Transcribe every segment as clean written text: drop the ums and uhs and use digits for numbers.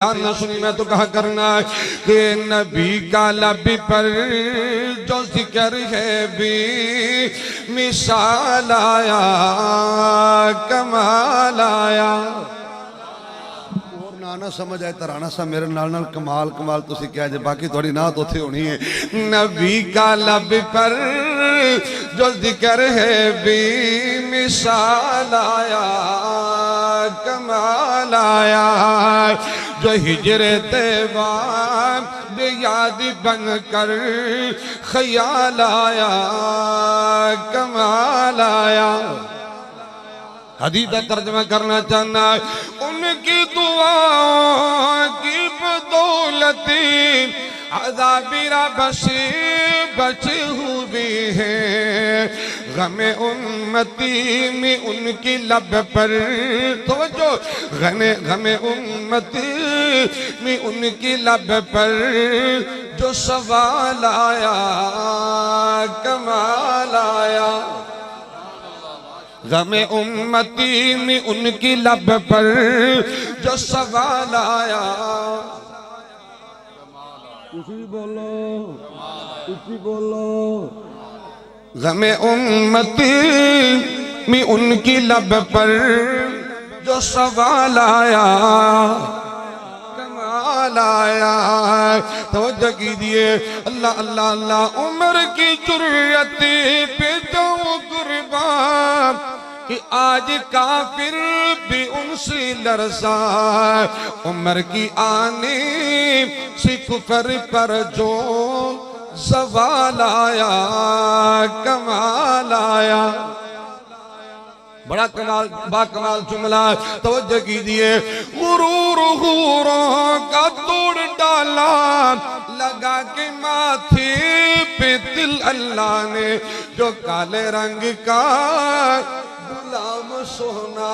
نہ سنی میں تو کہا کرنا کہ نبی کا لب پر جو ذکر ہے بھی مثال آیا کمال آیا اور نہ سمجھ آئے ترانہ سا میرے نال کمال کمال تو کیا جائے باقی تھوڑی نہ تو تھے ہونی ہے نبی کا لب پر جو ذکر ہے بھی مثال آیا کمال آیا جو ہجر طیبہ بے یاد بن کر خیال آیا کمال آیا حدیث کا ترجمہ کرنا چاہنا ان کی دعا کی بدولتی عذابیرہ بچ ہوئی ہے غم امتی میں ان کی لب پر توجہ غم امتی میں ان کی لب پر جو سوال آیا کمال آیا غم امتی میں ان کی لب پر جو سوال آیا اسی بولو غم امتی میں ان کی لب پر جو سوال آیا کمال آیا توجہ کیجئے اللہ اللہ اللہ عمر کی جرأت پہ جو قربان کہ آج کافر بھی ان سے لرزا عمر کی آنے سے کفر پر جو زوال آیا کمال آیا بڑا با کمال جملہ توجہ کیجئے غروروں کا توڑ ڈالا لگا کے ماتھے پہ دل اللہ نے جو کالے رنگ کا غلام سونا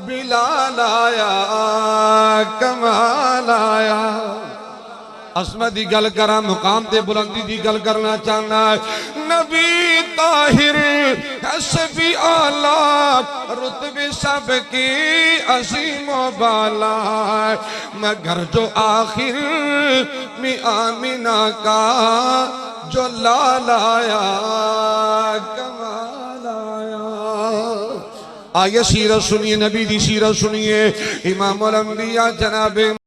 بلال آیا کمال آیا عظمت دی گل کرا مقام تے بلندی دی گل کرنا چاہنا نبی طاہر حسبی آلہ رتبے سب کی عظیم و بالا مگر جو آخر میں آمینہ کا جو لال آیا کمال آیا آئیے سیرت سنیے نبی دی سیرت سنیے امام الانبیاء جناب